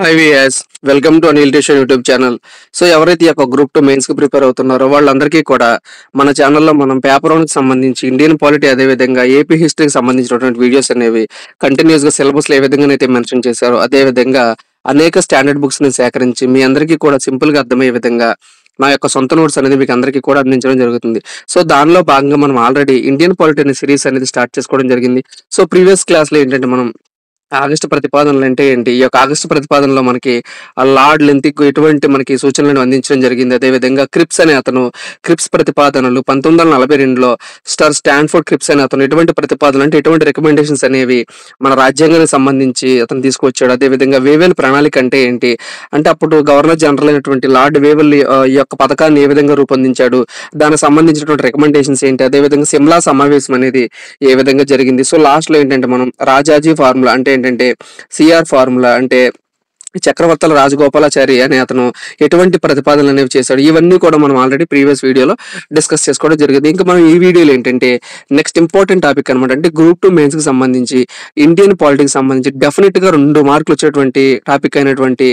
IVS welcome to Anil tuition YouTube channel. So ఎవరైతే ఈ యొక్క గ్రూప్ 2 మెయిన్స్ కి ప్రిపేర్ అవుతున్నారో వాళ్ళందరికీ కూడా మన ఛానల్లో మనం పేపర్ 1 కి సంబంధించి ఇండియన్ పాలిటీ అదే విధంగా ఏపీ హిస్టరీకి సంబంధించినటువంటి వీడియోస్ అనేవి కంటిన్యూస్ గా సిలబస్ లో ఏ విధంగా అయితే మెన్షన్ చేశారో అదే విధంగా అనేక స్టాండర్డ్ బుక్స్ ని సేకరించి మీ అందరికీ కూడా సింపుల్ గా అర్థమయ్యే విధంగా నా యొక్క సొంత నోట్స్ అనేది మీకు అందరికీ కూడా అందించడం జరుగుతుంది. సో దానిలో భాగంగా మనం ఆల్రెడీ ఇండియన్ పాలిటీ అనే సిరీస్ అనేది స్టార్ట్ చేసుకోవడం జరిగింది. సో ప్రీవియస్ క్లాస్ లో ఏంటంటే మనం ఆగస్టు ప్రతిపాదనలు అంటే ఏంటి? ఈ యొక్క ఆగస్టు ప్రతిపాదనలో మనకి లార్డ్ లెంతిక్ ఎటువంటి మనకి సూచనలను అందించడం జరిగింది. అదేవిధంగా క్రిప్స్ అనే అతను క్రిప్స్ ప్రతిపాదనలు 1942లో స్టాన్ఫోర్డ్ క్రిప్స్ అనే అతను ఎటువంటి ప్రతిపాదనలు అంటే ఎటువంటి రికమెండేషన్స్ అనేవి మన రాజ్యాంగానికి సంబంధించి అతను తీసుకొచ్చాడు. అదేవిధంగా వేవెల్ ప్రణాళిక అంటే ఏంటి అంటే అప్పుడు గవర్నర్ జనరల్ అయినటువంటి లార్డ్ వేవెల్ ఈ యొక్క పథకాన్ని ఏ విధంగా రూపొందించాడు, దానికి సంబంధించినటువంటి రికమెండేషన్స్ ఏంటి, అదేవిధంగా సిమ్లా సమావేశం అనేది ఏ విధంగా జరిగింది. సో లాస్ట్ లో ఏంటంటే మనం రాజాజీ ఫార్ములా అంటే ఏంటంటే సిఆర్ ఫార్ములా అంటే చక్రవర్తుల రాజగోపాలాచారి అనే అతను ఎటువంటి ప్రతిపాదనలు అనేవి చేశాడు, ఇవన్నీ కూడా మనం ఆల్రెడీ ప్రీవియస్ వీడియోలో డిస్కస్ చేసుకోవడం జరిగింది. ఇంకా మనం ఈ వీడియోలో ఏంటంటే నెక్స్ట్ ఇంపార్టెంట్ టాపిక్ అనమాట, అంటే గ్రూప్ 2 మెయిన్స్ కి సంబంధించి ఇండియన్ పాలిటిక్స్ సంబంధించి డెఫినెట్ గా 2 మార్కులు వచ్చేటువంటి టాపిక్ అయినటువంటి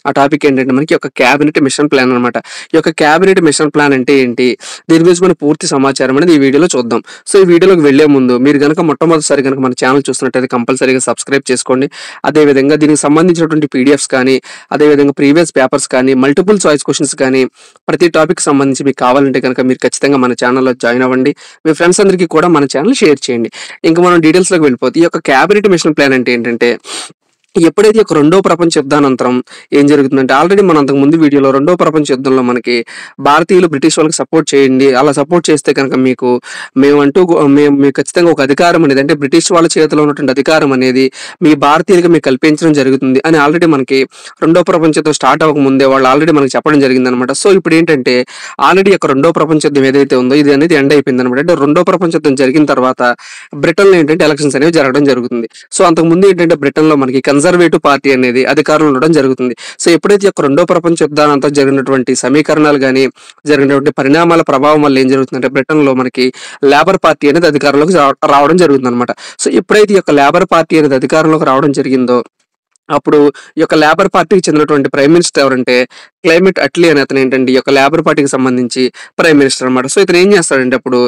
ఆ టాపిక్ ఏంటంటే మనకి ఒక క్యాబినెట్ మిషన్ ప్లాన్ అనమాట. ఈ యొక్క క్యాబినెట్ మిషన్ ప్లాన్ అంటే ఏంటి, దీని గురించి మన పూర్తి సమాచారం అనేది ఈ వీడియోలో చూద్దాం. సో ఈ వీడియోలోకి వెళ్లే ముందు మీరు కనుక మొట్టమొదటిసారి కనుక మన ఛానల్ చూస్తున్నట్టయితే కంపల్సరీగా సబ్స్క్రైబ్ చేసుకోండి. అదేవిధంగా దీనికి సంబంధించినటువంటి పీడిఎఫ్స్ కానీ అదేవిధంగా ప్రీవియస్ పేపర్స్ కానీ మల్టిపుల్ చాయిస్ క్వశ్చన్స్ కానీ ప్రతి టాపిక్ సంబంధించి మీకు కావాలంటే కనుక మీరు ఖచ్చితంగా మన ఛానల్లో జాయిన్ అవ్వండి. మీ ఫ్రెండ్స్ అందరికీ కూడా మన ఛానల్ షేర్ చేయండి. ఇంకా మనం డీటెయిల్స్లోకి వెళ్ళిపోతే ఈ యొక్క క్యాబినెట్ మిషన్ ప్లాన్ అంటే ఏంటంటే ఎప్పుడైతే ఒక రెండో ప్రపంచ యుద్ధానంతరం ఏం జరుగుతుందంటే ఆల్రెడీ మనం అంతకు ముందు వీడియోలో రెండో ప్రపంచ యుద్ధంలో మనకి భారతీయులు బ్రిటిష్ వాళ్ళకి సపోర్ట్ చేయండి, అలా సపోర్ట్ చేస్తే కనుక మేము ఖచ్చితంగా ఒక అధికారం అనేది అంటే బ్రిటిష్ వాళ్ళ చేతిలో ఉన్నటువంటి అధికారం అనేది మీ భారతీయులుగా మీకు కల్పించడం జరుగుతుంది అని ఆల్రెడీ మనకి రెండో ప్రపంచ యుద్ధం స్టార్ట్ అవ్వక ముందే వాళ్ళు ఆల్రెడీ మనకి చెప్పడం జరిగింది అనమాట. సో ఇప్పుడు ఏంటంటే ఆల్రెడీ ఒక రెండో ప్రపంచ యుద్ధం ఏదైతే ఉందో ఇది అనేది ఎండ్ అయిపోయింది అనమాట. అంటే రెండో ప్రపంచ యుద్ధం జరిగిన తర్వాత బ్రిటన్ లో ఏంటంటే ఎలక్షన్స్ అనేవి జరగడం జరుగుతుంది. సో అంతకు ముందు ఏంటంటే బ్రిటన్ లో మనకి కన్జర్వేటివ్ పార్టీ అనేది అధికారంలో ఉండడం జరుగుతుంది. సో ఎప్పుడైతే ఒక రెండో ప్రపంచ యుద్ధానంతా జరిగినటువంటి సమీకరణాలు కానీ జరిగినటువంటి పరిణామాల ప్రభావం వల్ల ఏం జరుగుతుందంటే బ్రిటన్ లో మనకి లేబర్ పార్టీ అనేది అధికారంలోకి రావడం జరుగుతుంది అనమాట. సో ఎప్పుడైతే ఈ యొక్క లేబర్ పార్టీ అనేది అధికారంలోకి రావడం జరిగిందో అప్పుడు ఈ యొక్క లేబర్ పార్టీకి చెందినటువంటి ప్రైమ్ మినిస్టర్ ఎవరంటే క్లైమేట్ అట్లీ అనే అతను ఏంటంటే ఈ యొక్క లేబర్ పార్టీకి సంబంధించి ప్రైమ్ మినిస్టర్ అనమాట. సో ఇతను ఏం చేస్తాడంటే ఇప్పుడు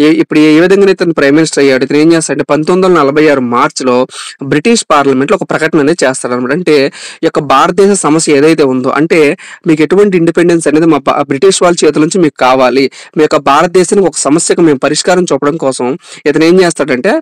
ఏ విధంగా ఇతను ప్రైమ్ మినిస్టర్ అయ్యాడు, ఇతను ఏం చేస్తాడంటే 1946 మార్చిలో బ్రిటిష్ పార్లమెంట్ లో ఒక ప్రకటన అనేది చేస్తాడనమాట. అంటే ఈ యొక్క భారతదేశ సమస్య ఏదైతే ఉందో అంటే మీకు ఎటువంటి ఇండిపెండెన్స్ అనేది మా బ్రిటిష్ వాళ్ళ చేతుల నుంచి మీకు కావాలి, మీ యొక్క భారతదేశానికి ఒక సమస్యకు మేము పరిష్కారం చూపడం కోసం ఇతను ఏం చేస్తాడంటే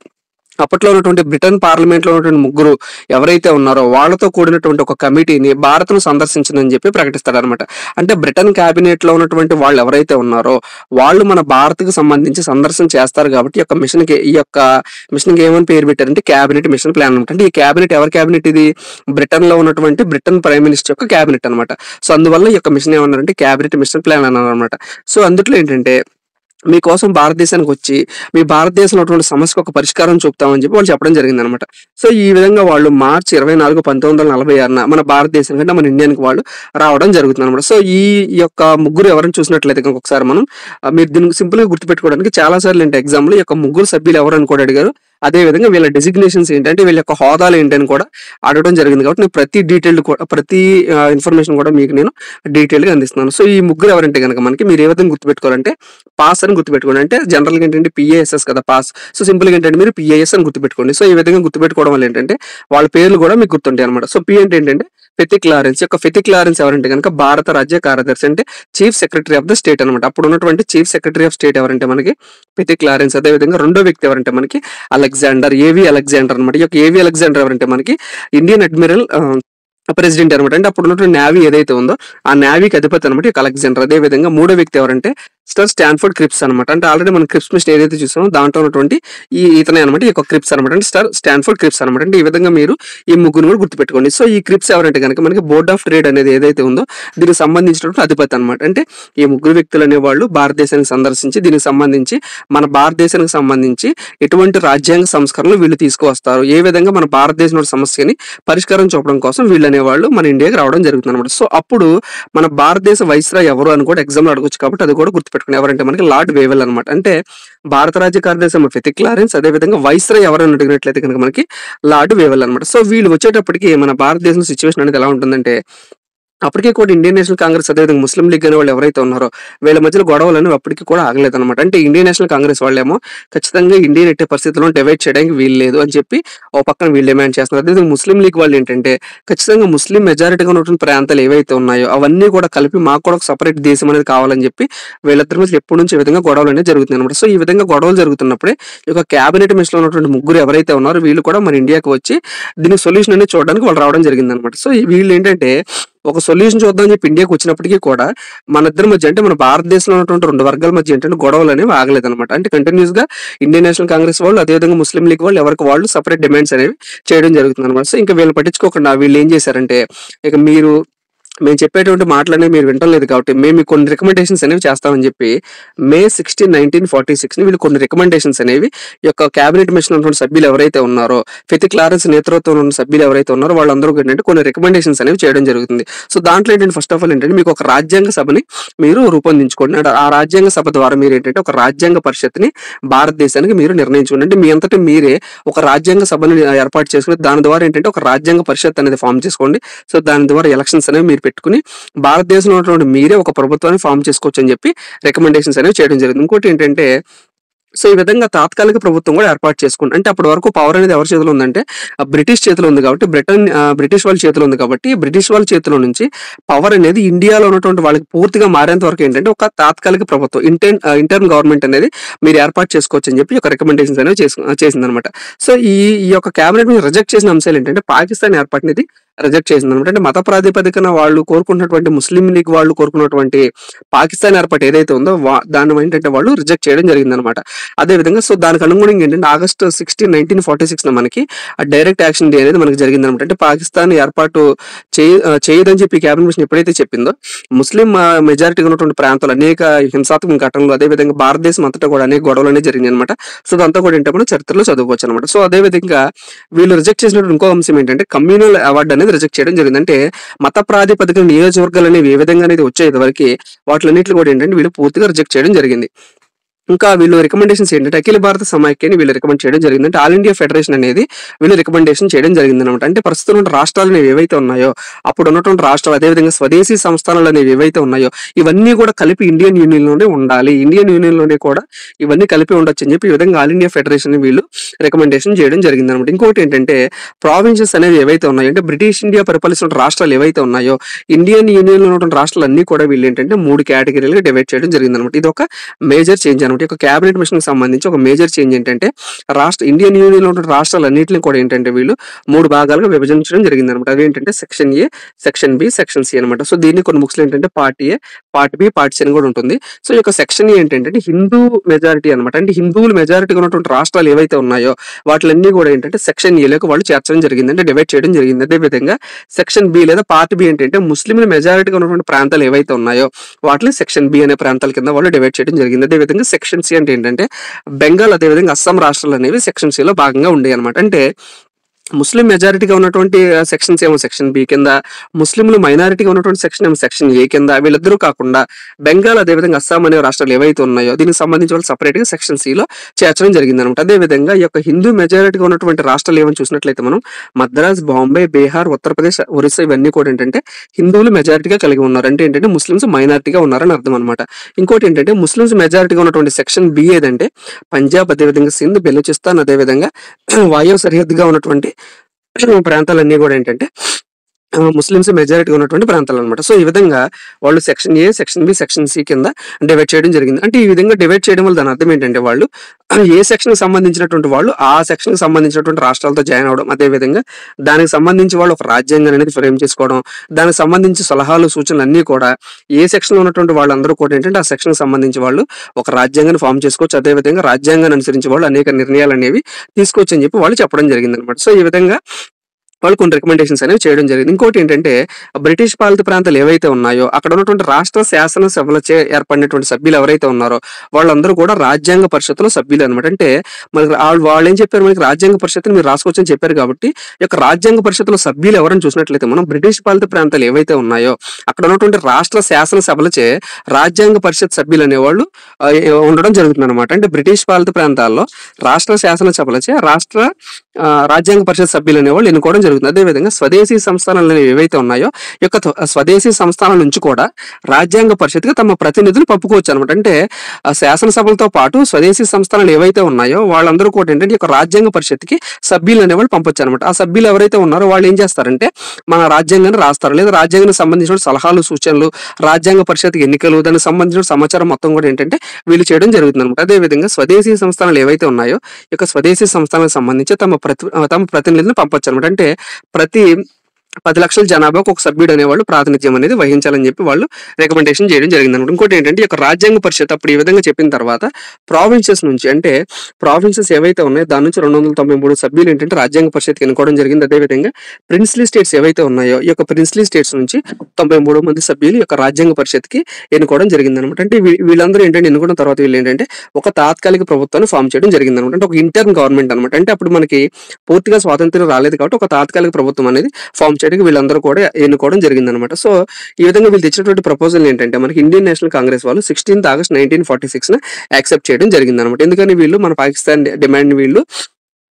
అప్పట్లో ఉన్నటువంటి బ్రిటన్ పార్లమెంట్ లో ఉన్నటువంటి ముగ్గురు ఎవరైతే ఉన్నారో వాళ్ళతో కూడినటువంటి ఒక కమిటీని భారత్ను సందర్శించిందని చెప్పి ప్రకటిస్తాడు అనమాట. అంటే బ్రిటన్ క్యాబినెట్ లో ఉన్నటువంటి వాళ్ళు ఎవరైతే ఉన్నారో వాళ్ళు మన భారత్ కు సంబంధించి సందర్శన చేస్తారు కాబట్టి ఈ యొక్క మిషన్ కి ఏమని పేరు పెట్టారంటే క్యాబినెట్ మిషన్ ప్లాన్ అనమాట. అంటే ఈ క్యాబినెట్ ఎవరి క్యాబినెట్, ఇది బ్రిటన్ లో ఉన్నటువంటి బ్రిటన్ ప్రైమ్ మినిస్టర్ యొక్క క్యాబినెట్ అనమాట. సో అందువల్ల ఈ యొక్క మిషన్ ఏమన్నారంటే క్యాబినెట్ మిషన్ ప్లాన్ అన్నారు అనమాట. సో అందుట్లో ఏంటంటే మీకోసం భారతదేశానికి వచ్చి మీ భారతదేశంలో ఉన్నటువంటి సమస్యకు ఒక పరిష్కారం చూపుతామని చెప్పి వాళ్ళు చెప్పడం జరిగింది అనమాట. సో ఈ విధంగా వాళ్ళు మార్చి 24, 1946 మన భారతదేశం కంటే మన ఇండియానికి వాళ్ళు రావడం జరుగుతుంది అనమాట. సో ఈ యొక్క ముగ్గురు ఎవరైనా చూసినట్లయితే కనుక ఒకసారి మనం మీరు దీనికి సింపుల్ గా గుర్తుపెట్టుకోవడానికి చాలా సార్లు ఏంటి ఎగ్జామ్ లో ఈ యొక్క ముగ్గురు సభ్యులు ఎవరు అని కూడా అడిగారు. అదే విధంగా వీళ్ళ డెసిగ్నేషన్స్ ఏంటంటే వీళ్ళ యొక్క హోదాలు ఏంటని కూడా అడగడం జరిగింది. కాబట్టి నేను ప్రతి ఇన్ఫర్మేషన్ కూడా మీకు నేను డీటెయిల్ గా అందిస్తున్నాను. సో ఈ ముగ్గురు ఎవరంటే కనుక మనకి మీరు ఏ విధంగా గుర్తుపెట్టుకోవాలంటే పాస్ అని గుర్తుపెట్టుకోండి. అంటే జనరల్ గా ఏంటంటే పిఏఎస్ఎస్ కదా పాస్, సో సింపుల్ గా ఏంటంటే మీరు పిఐఎస్ అని గుర్తుపెట్టుకోండి. సో ఈ విధంగా గుర్తుపెట్టుకోవడం వల్ల ఏంటంటే వాళ్ళ పేర్లు కూడా మీకు గుర్తుంటాయి అనమాట. సో పి అంటే ఏంటంటే ఫెతిక్ లారెన్స్. యొక్క ఫెతిక్ లారెన్స్ ఎవరంటే కనుక భారత రాజ్య కార్యదర్శి అంటే chief secretary of the state అనమాట. అప్పుడు ఉన్నటువంటి చీఫ్ సెక్రటరీ ఆఫ్ స్టేట్ ఎవరంటే మనకి ఫెతిక్ లారెన్స్. అదే విధంగా రెండో వ్యక్తి ఎవరంటే మనకి ఏవి అలెగ్జాండర్ అనమాట. ఈ యొక్క ఏవి అలెగ్జాండర్ ఎవరంటే మనకి ఇండియన్ అడ్మిరల్ ప్రెసిడెంట్ అనమాట. అంటే అప్పుడు ఉన్నటువంటి నేవీ ఏదైతే ఉందో ఆ నేవీకి అధిపతి అనమాట ఈ అలెగ్జాండర్. అదే విధంగా మూడో వ్యక్తి ఎవరంటే స్టాన్ఫోర్డ్ క్రిప్స్ అనమాట. అంటే ఆల్రెడీ మనం క్రిప్స్ మిషన్ ఏదైతే చూసామో దాంట్లో ఉన్నటువంటి ఇతనే అనమాట ఈ యొక్క క్రిప్స్ అనమాట. అంటే స్టాన్ఫోర్డ్ క్రిప్స్ అనమాట. అంటే ఈ విధంగా మీరు ఈ ముగ్గురు కూడా గుర్తుపెట్టుకోండి. సో ఈ క్రిప్స్ ఎవరంటే కనుక మనకి బోర్డ్ ఆఫ్ ట్రేడ్ అనేది ఏదైతే ఉందో దీనికి సంబంధించినటువంటి అధిపతి అనమాట. అంటే ఈ ముగ్గురు వ్యక్తులు అనేవాళ్ళు భారతదేశానికి సందర్శించి దీనికి సంబంధించి మన భారతదేశానికి సంబంధించి ఎటువంటి రాజ్యాంగ సంస్కరణలు వీళ్ళు తీసుకువస్తారు, ఏ విధంగా మన భారతదేశంలో సమస్యని పరిష్కారం చూపడం కోసం వీళ్ళు అనేవాళ్ళు మన ఇండియాకి రావడం జరుగుతుంది అనమాట. సో అప్పుడు మన భారతదేశ వైస్రాయ్ ఎవరు అని కూడా ఎగ్జామ్ లో అడగొచ్చు కాబట్టి అది కూడా గుర్తుపెట్టుకోండి. గుర్తుపెట్టుకుని ఎవరంటే మనకి లార్డ్ వేవెల్ అనమాట. అంటే భారత రాజ్య కార్యదర్శి ఫెథిక్ లారెన్స్, అదేవిధంగా వైస్రాయ్ ఎవరైనా అడిగినట్లయితే కనుక మనకి లార్డ్ వేవెల్ అనమాట. సో వీళ్ళు వచ్చేటప్పటికి మన భారతదేశంలో సిచ్యువేషన్ అనేది ఎలా ఉంటుందంటే అప్పటికే కూడా ఇండియన్ నేషనల్ కాంగ్రెస్ అదేవిధంగా ముస్లిం లీగ్ అనే వాళ్ళు ఎవరైతే ఉన్నారో వీళ్ళ మధ్యలో గొడవలు అనేవి అప్పటికి కూడా ఆగలేదన్నమాట. అంటే ఇండియన్ నేషనల్ కాంగ్రెస్ వాళ్ళేమో ఖచ్చితంగా ఇండియన్ ఎట్టే పరిస్థితుల్లో డివైడ్ చేయడానికి వీలు లేదు అని చెప్పి ఓ పక్కన వీళ్ళు డిమాండ్ చేస్తున్నారు. అదేవిధంగా ముస్లిం లీగ్ వాళ్ళు ఏంటంటే ఖచ్చితంగా ముస్లిం మెజారిటీగా ఉన్నటువంటి ప్రాంతాలు ఏవైతే ఉన్నాయో అవన్నీ కూడా కలిపి మాకు కూడా ఒక సపరేట్ దేశం అనేది కావాలని చెప్పి వీళ్ళిద్దరి మధ్య ఎప్పటి నుంచి ఈ విధంగా గొడవలు అనేది జరుగుతుంది అనమాట. సో ఈ విధంగా గొడవలు జరుగుతున్నప్పుడే ఈ యొక్క క్యాబినెట్ మిషన్ లో ఉన్నటువంటి ముగ్గురు ఎవరైతే ఉన్నారో వీళ్ళు కూడా మన ఇండియాకి వచ్చి దీనికి సొల్యూషన్ అనేది చూడడానికి వాళ్ళు రావడం జరిగింది అనమాట. సో వీళ్ళు ఏంటంటే ఒక సొల్యూషన్ చూద్దామని చెప్పి ఇండియాకి వచ్చినప్పటికీ కూడా మన ఇద్దరి మధ్య అంటే మన భారతదేశంలో ఉన్నటువంటి రెండు వర్గాల మధ్య ఏంటంటే గొడవలు అనేవి ఆగలేదన్నమాట. అంటే కంటిన్యూస్ గా ఇండియన్ నేషనల్ కాంగ్రెస్ వాళ్ళు అదేవిధంగా ముస్లిం లీగ్ వాళ్ళు ఎవరికి వాళ్ళు సపరేట్ డిమాండ్స్ అనేవి చేయడం జరుగుతుంది అనమాట. సో ఇంకా వీళ్ళు పట్టించుకోకుండా వీళ్ళు ఏం చేశారంటే ఇక మేము చెప్పేటువంటి మాటలనేవి మీరు వింటలేదు కాబట్టి మేము కొన్ని రికమెండేషన్స్ అనేవి చేస్తామని చెప్పి May 16, 1946 వీళ్ళు కొన్ని రికమెండేషన్స్ అనేవి ఈ యొక్క క్యాబినెట్ మిషన్ ఉన్నటువంటి సభ్యులు ఎవరైతే ఉన్నారో ఫెథిక్ లారెన్స్ నేతృత్వంలో ఉన్న సభ్యులు ఎవరైతే ఉన్నారో వాళ్ళందరూ ఏంటంటే కొన్ని రికమెండేషన్స్ అనేవి చేయడం జరుగుతుంది. సో దాంట్లో ఏంటంటే ఫస్ట్ ఆఫ్ ఆల్ ఏంటంటే మీకు ఒక రాజ్యాంగ సభని మీరు రూపొందించుకోండి. అంటే ఆ రాజ్యాంగ సభ ద్వారా మీరు ఏంటంటే ఒక రాజ్యాంగ పరిషత్ని భారతదేశానికి మీరు నిర్ణయించుకోండి. అంటే మీ అంతటి మీరే ఒక రాజ్యాంగ సభని ఏర్పాటు చేసుకుని దాని ద్వారా ఏంటంటే ఒక రాజ్యాంగ పరిషత్ అనేది ఫామ్ చేసుకోండి. సో దాని ద్వారా ఎలక్షన్స్ అనేవి మీరు పెట్టుకుని భారతదేశంలో ఉన్నటువంటి మీరే ఒక ప్రభుత్వాన్ని ఫామ్ చేసుకోవచ్చు అని చెప్పి రికమెండేషన్స్ అనేవి చేయడం జరిగింది. ఇంకోటి ఏంటంటే సో ఈ విధంగా తాత్కాలిక ప్రభుత్వం కూడా ఏర్పాటు చేసుకుంది. అంటే అప్పటి వరకు పవర్ అనేది ఎవరి చేతిలో ఉందంటే బ్రిటిష్ చేతిలో ఉంది కాబట్టి బ్రిటిష్ వాళ్ళ చేతిలో ఉంది కాబట్టి బ్రిటిష్ వాళ్ళ చేతిలో నుంచి పవర్ అనేది ఇండియాలో ఉన్నటువంటి వాళ్ళకి పూర్తిగా మారేంత వరకు ఏంటంటే ఒక తాత్కాలిక ప్రభుత్వం ఇంటర్న్ గవర్నమెంట్ అనేది మీరు ఏర్పాటు చేసుకోవచ్చు అని చెప్పి ఒక రికమెండేషన్స్ అనేవి చేసిందనమాట. సో ఈ యొక్క క్యాబినెట్ మీద రిజెక్ట్ చేసిన అంశాలు ఏంటంటే పాకిస్తాన్ ఏర్పాటునేది రిజెక్ట్ చేసింది అనమాట. అంటే మత ప్రాతిపదికన వాళ్ళు కోరుకున్నటువంటి ముస్లిం లీగ్ వాళ్ళు కోరుకున్నటువంటి పాకిస్తాన్ ఏర్పాటు ఏదైతే ఉందో దాన్ని ఏంటంటే వాళ్ళు రిజెక్ట్ చేయడం జరిగింది అనమాట. అదేవిధంగా సో దానికి అనుగుణంగా ఏంటంటే August 16, 1946 మనకి డైరెక్ట్ యాక్షన్ డే అనేది మనకి జరిగింది అనమాట. అంటే పాకిస్తాన్ ఏర్పాటు చేయదని చెప్పి క్యాబినెట్ మిషన్ ఎప్పుడైతే చెప్పిందో ముస్లిం మెజారిటీ ఉన్నటువంటి ప్రాంతాలు అనేక హింసాత్మక ఘటనలు అదేవిధంగా భారతదేశం అంతటా కూడా అనేక గొడవలు అనేది జరిగింది అనమాట. సో అదంతా కూడా ఏంటంటే మనం చరిత్రలో చదువుకోవచ్చు అనమాట. సో అదేవిధంగా వీళ్ళు రిజెక్ట్ చేసినటువంటి ఇంకో అంశం ఏంటంటే కమ్యూనల్ అవార్డు అనేది రిజెక్ట్ చేయడం జరిగింది. అంటే మత ప్రాతిపదికన నియోజకవర్గాలు అనేవి ఏ విధంగా అనేది వచ్చేది వరకు వాటిలన్నింటిలో కూడా ఏంటంటే వీళ్ళు పూర్తిగా రిజెక్ట్ చేయడం జరిగింది. ఇంకా వీళ్ళు రికమెండేషన్స్ ఏంటంటే అఖిల భారత సమాఖ్యని వీళ్ళు రికమెండ్ చేయడం జరిగింది. అంటే ఆల్ ఇండియా ఫెడరేషన్ అనేది వీళ్ళు రికమెండేషన్ చేయడం జరిగింది అనమాట. అంటే ప్రస్తుతం ఉన్న రాష్ట్రాలు అనేవి ఏవైతే ఉన్నాయో అప్పుడు ఉన్నటువంటి రాష్ట్రాలు అదేవిధంగా స్వదేశీ సంస్థానాలు అనేవి ఏవైతే ఉన్నాయో ఇవన్నీ కూడా కలిపి ఇండియన్ యూనియన్ లోనే ఉండాలి, ఇండియన్ యూనియన్ లోనే కూడా ఇవన్నీ కలిపి ఉండొచ్చు అని చెప్పి ఈ విధంగా ఆల్ ఇండియా ఫెడరేషన్ వీళ్ళు రికమెండేషన్ చేయడం జరిగింది అనమాట. ఇంకోటి ఏంటంటే ప్రావిన్సెస్ అనేవి ఏవైతే ఉన్నాయో అంటే బ్రిటిష్ ఇండియా పరిపాలిస్తున్న రాష్ట్రాలు ఏవైతే ఉన్నాయో ఇండియన్ యూనియన్ లో ఉన్నటువంటి రాష్ట్రాలు అన్ని కూడా వీళ్ళు ఏంటంటే 3 కేటగిరీలుగా డివైడ్ చేయడం జరిగింది అనమాట. ఇది ఒక మేజర్ చేంజ్ అనమాట. ఒక క్యాబినెట్ మిషన్ కి సంబంధించి ఒక మేజర్ చేంజ్ ఏంటంటే ఇండియన్ యూనియన్ లో ఉన్న రాష్ట్రాలన్నింటినీ కూడా ఏంటంటే వీళ్ళు 3 భాగాలుగా విభజించడం జరిగింది అనమాట. అవి ఏంటంటే section A, section B, section C అనమాట. సో దీన్ని కొన్ని బుక్స్ ఏంటంటే part A, part B, part C అని కూడా ఉంటుంది. సో ఈ యొక్క సెక్షన్ ఏ ఏంటంటే హిందూ మెజారిటీ అనమాట. అంటే హిందువులు మెజారిటీగా ఉన్నటువంటి రాష్ట్రాలు ఏవైతే ఉన్నాయో వాటిలన్నీ కూడా ఏంటంటే సెక్షన్ ఏ లోకి వాళ్ళు చేర్చడం జరిగింది, అంటే డివైడ్ చేయడం జరిగింది. అదేవిధంగా సెక్షన్ బి లేదా పార్ట్ బి ఏంటంటే ముస్లింలు మెజారిటీగా ఉన్నటువంటి ప్రాంతాలు ఏవైతే ఉన్నాయో వాటిని సెక్షన్ బి అనే ప్రాంతాల కింద వాళ్ళు డివైడ్ చేయడం జరిగింది. అదేవిధంగా సెక్షన్ సి ఏంటంటే బెంగాల్ అదేవిధంగా అస్సాం రాష్ట్రాలు అనేవి సెక్షన్ సి లో భాగంగా ఉండేవి అనమాట. అంటే ముస్లిం మెజారిటీగా ఉన్నటువంటి సెక్షన్స్ ఏమో సెక్షన్ బి కింద, ముస్లింలు మైనారిటీగా ఉన్నటువంటి సెక్షన్ ఏమో సెక్షన్ ఏ కింద, వీళ్ళిద్దరూ కాకుండా బెంగాల్ అదేవిధంగా అస్సాం అనే రాష్ట్రాలు ఏవైతే ఉన్నాయో దీనికి సంబంధించి వాళ్ళు సపరేట్ గా సెక్షన్ సి లో చేర్చడం జరిగింది అనమాట. అదేవిధంగా ఈ యొక్క హిందూ మెజారిటీగా ఉన్నటువంటి రాష్ట్రాలు ఏమని చూసినట్లయితే మనం మద్రాస్, బాంబే, బీహార్, ఉత్తరప్రదేశ్, ఒరిస్సా ఇవన్నీ కూడా ఏంటంటే హిందువులు మెజారిటీగా కలిగి ఉన్నారు. అంటే ఏంటంటే ముస్లిమ్స్ మైనారిటీగా ఉన్నారని అర్థం అనమాట. ఇంకోటి ఏంటంటే ముస్లిమ్స్ మెజారిటీగా ఉన్నటువంటి సెక్షన్ బి ఏదంటే పంజాబ్ అదేవిధంగా సింధ్, బెలూచిస్తాన్ అదేవిధంగా వాయు సరిహద్దుగా ఉన్నటువంటి ప్రాంతాలన్నీ కూడా ఏంటంటే ముస్లిమ్స్ మెజారిటీ ఉన్నటువంటి ప్రాంతాలు అనమాట. సో ఈ విధంగా వాళ్ళు section A, section B, section C కింద డివైడ్ చేయడం జరిగింది. అంటే ఈ విధంగా డివైడ్ చేయడం వల్ల దాని అర్థం ఏంటంటే వాళ్ళు ఏ సెక్షన్ కి సంబంధించినటువంటి వాళ్ళు ఆ సెక్షన్ కి సంబంధించినటువంటి రాష్ట్రాలతో జాయిన్ అవడం, అదేవిధంగా దానికి సంబంధించి వాళ్ళు ఒక రాజ్యాంగం అనేది ఫ్రేమ్ చేసుకోవడం, దానికి సంబంధించి సలహాలు సూచనలు అన్ని కూడా ఏ సెక్షన్ లో ఉన్నటువంటి వాళ్ళందరూ కూడా ఏంటంటే ఆ సెక్షన్ కి సంబంధించి వాళ్ళు ఒక రాజ్యాంగాన్ని ఫామ్ చేసుకోవచ్చు, అదేవిధంగా రాజ్యాంగాన్ని అనుసరించి వాళ్ళు అనేక నిర్ణయాలు అనేవి తీసుకోవచ్చు అని చెప్పి వాళ్ళు చెప్పడం జరిగింది అనమాట. సో ఈ విధంగా వాళ్ళు కొన్ని రికమెండేషన్స్ అనేవి చేయడం జరిగింది. ఇంకోటి ఏంటంటే బ్రిటిష్ పాలిత ప్రాంతాలు ఏవైతే ఉన్నాయో అక్కడ ఉన్నటువంటి రాష్ట్ర శాసనసభలచే ఏర్పడినటువంటి సభ్యులు ఎవరైతే ఉన్నారో వాళ్ళందరూ కూడా రాజ్యాంగ పరిషత్తులో సభ్యులు అనమాట. అంటే మనకి వాళ్ళు ఏం చెప్పారు, మనకి రాజ్యాంగ పరిషత్తుని మీరు రాసుకోవచ్చని చెప్పారు కాబట్టి ఈ యొక్క రాజ్యాంగ పరిషత్తులో సభ్యులు ఎవరని చూసినట్లయితే మనం బ్రిటిష్ పాలిత ప్రాంతాలు ఏవైతే ఉన్నాయో అక్కడ ఉన్నటువంటి రాష్ట్ర శాసనసభలచే రాజ్యాంగ పరిషత్ సభ్యులు అనేవాళ్ళు ఉండడం జరుగుతుంది అనమాట. అంటే బ్రిటిష్ పాలిత ప్రాంతాల్లో రాష్ట్ర శాసనసభలచే రాజ్యాంగ పరిషత్ సభ్యులు అనేవాళ్ళు ఎన్నుకోవడం జరుగుతుంది. అదేవిధంగా స్వదేశీ సంస్థానాలు ఏవైతే ఉన్నాయో ఈ యొక్క స్వదేశీ సంస్థానాల నుంచి కూడా రాజ్యాంగ పరిషత్కి తమ ప్రతినిధులు పంపుకోవచ్చు అనమాట. అంటే శాసనసభలతో పాటు స్వదేశీ సంస్థానాలు ఏవైతే ఉన్నాయో వాళ్ళందరూ కూడా ఏంటంటే ఈ యొక్క రాజ్యాంగ పరిషత్కి సభ్యులు అనేవాళ్ళు పంపొచ్చు అనమాట. ఆ సభ్యులు ఎవరైతే ఉన్నారో వాళ్ళు ఏం చేస్తారంటే మన రాజ్యాంగాన్ని రాస్తారు, లేదా రాజ్యాంగానికి సంబంధించిన సలహాలు సూచనలు, రాజ్యాంగ పరిషత్ ఎన్నికలు, దానికి సంబంధించిన సమాచారం మొత్తం కూడా ఏంటంటే వీళ్ళు చేయడం జరుగుతుంది అనమాట. అదేవిధంగా స్వదేశీ సంస్థానాలు ఏవైతే ఉన్నాయో ఈ యొక్క స్వదేశీ సంస్థానాలకు సంబంధించి తమ ప్రతినిధులను పంపొచ్చు అనమాట. అంటే ప్రతి 10 లక్షల జనాభాకు ఒక సభ్యుడు అనేవాళ్ళు ప్రాతినిధ్యం అనేది వహించాలని చెప్పి వాళ్ళు రికమెండేషన్ చేయడం జరిగింది అనమాట. ఇంకోటి ఏంటంటే ఈ యొక్క రాజ్యాంగ పరిషత్ అప్పుడు ఈ విధంగా చెప్పిన తర్వాత ప్రావిన్సెస్ నుంచి, అంటే ప్రావిన్సెస్ ఏవైతే ఉన్నాయో దాని నుంచి 293 సభ్యులు ఏంటంటే రాజ్యాంగ పరిషత్కి ఎన్నుకోవడం జరిగింది. అదేవిధంగా ప్రిన్స్లీ స్టేట్స్ ఏవైతే ఉన్నాయో ఈ యొక్క ప్రిన్స్లీ స్టేట్స్ నుంచి 93 మంది సభ్యులు ఈ యొక్క రాజ్యాంగ పరిషత్కి ఎన్నుకోవడం జరిగింది అనమాట. అంటే వీళ్ళందరూ ఏంటంటే ఎన్నుకున్న తర్వాత వీళ్ళు ఏంటంటే ఒక తాత్కాలిక ప్రభుత్వాన్ని ఫామ్ చేయడం జరిగింది అనమాట. అంటే ఒక ఇంటర్న్ గవర్నమెంట్ అనమాట. అంటే అప్పుడు మనకి పూర్తిగా స్వాతంత్ర్యం రాలేదు కాబట్టి ఒక తాత్కాలిక ప్రభుత్వం అనేది ఫామ్ చేయడానికి వీళ్ళందరూ కూడా ఎన్నుకోవడం జరిగింది అనమాట. సో ఈ విధంగా వీళ్ళు తెచ్చినటువంటి ప్రపోజల్ ఏంటంటే మనకి ఇండియన్ నేషనల్ కాంగ్రెస్ వాళ్ళు 16 ఆగస్ట్ 1946 యాక్సెప్ట్ చేయడం జరిగింది అనమాట. ఎందుకని వీళ్ళు మన పాకిస్తాన్ డిమాండ్ వీళ్ళు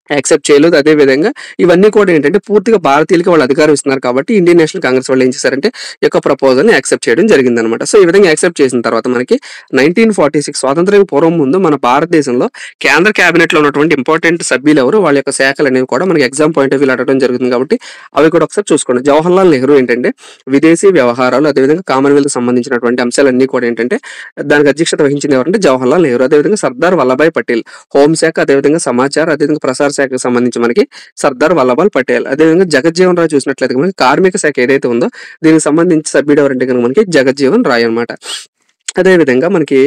యాక్సెప్ట్ చేయలేదు. అదే విధంగా ఇవన్నీ కూడా ఏంటంటే పూర్తిగా భారతీయులకి వాళ్ళు అధికారం ఇస్తున్నారు కాబట్టి ఇండియన్ నేషనల్ కాంగ్రెస్ వాళ్ళు ఏం చేశారంటే ఈ యొక్క ప్రపోజల్ని యాక్సెప్ట్ చేయడం జరిగింది అనమాట. సో ఈ విధంగా యాక్సెప్ట్ చేసిన తర్వాత మనకి 1946 స్వాతంత్ర్యం పూర్వం ముందు మన భారతదేశంలో కేంద్ర కేబినెట్ లో ఉన్నటువంటి ఇంపార్టెంట్ సభ్యులు ఎవరు, వాళ్ళ యొక్క శాఖలు అనేవి కూడా మనకి ఎగ్జామ్ పాయింట్ ఆఫ్ వ్యూ అడగడం జరుగుతుంది కాబట్టి అవి కూడా ఒకసారి చూసుకోండి. జవహర్లాల్ నెహ్రూ ఏంటంటే విదేశీ వ్యవహారాలు అదేవిధంగా కామన్వెల్త్ సంబంధించినటువంటి అంశాలన్నీ కూడా ఏంటంటే దానికి అధ్యక్షత వహించింది ఎవరంటే జవహర్లాల్ నెహ్రూ. అదేవిధంగా సర్దార్ వల్లభాయ్ పటేల్ హోంశాఖ, అదేవిధంగా సమాచార, అదేవిధంగా ప్రసార శాఖకు సంబంధించి మనకి సర్దార్ వల్లభాయ్ పటేల్. అదేవిధంగా జగజ్జీవన్ రాయ్ చూసినట్లయితే మనకి కార్మిక శాఖ ఏదైతే ఉందో దీనికి సంబంధించి సభ్యుడు ఎవరంటే కనుక మనకి జగజ్జీవన్ రాయ్ అనమాట. అదేవిధంగా మనకి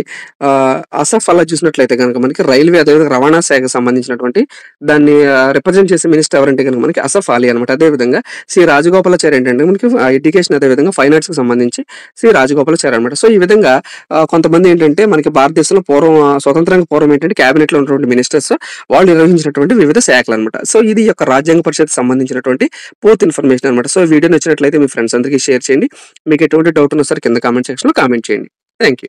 అసఫ్ అలా చూసినట్లయితే కనుక మనకి రైల్వే అదేవిధంగా రవాణా శాఖకు సంబంధించినటువంటి దాన్ని రిప్రజెంట్ చేసే మినిస్టర్ ఎవరంటే కనుక మనకి అసఫ్ అలీ అనమాట. అదేవిధంగా సి రాజగోపాలాచారి ఏంటంటే మనకి ఎడ్యుకేషన్ అదేవిధంగా ఫైనాన్స్ కి సంబంధించి సి రాజగోపాలాచారి అనమాట. సో ఈ విధంగా కొంతమంది ఏంటంటే మనకి భారతదేశంలో స్వతంత్రానికి పూర్వం ఏంటంటే క్యాబినెట్ లో ఉన్నటువంటి మినిస్టర్స్ వాళ్ళు నిర్వహించినటువంటి వివిధ శాఖలు అనమాట. సో ఇది యొక్క రాజ్యాంగ పరిషత్ సంబంధించినటువంటి పూర్తి ఇన్ఫర్మేషన్ అనమాట. సో వీడియో నచ్చినట్లయితే మీ ఫ్రెండ్స్ అందరికీ షేర్ చేయండి. మీకు ఎటువంటి డౌట్ ఉన్నా సరే కింద కామెంట్ సెక్షన్ లో కామెంట్ చేయండి. Thank you.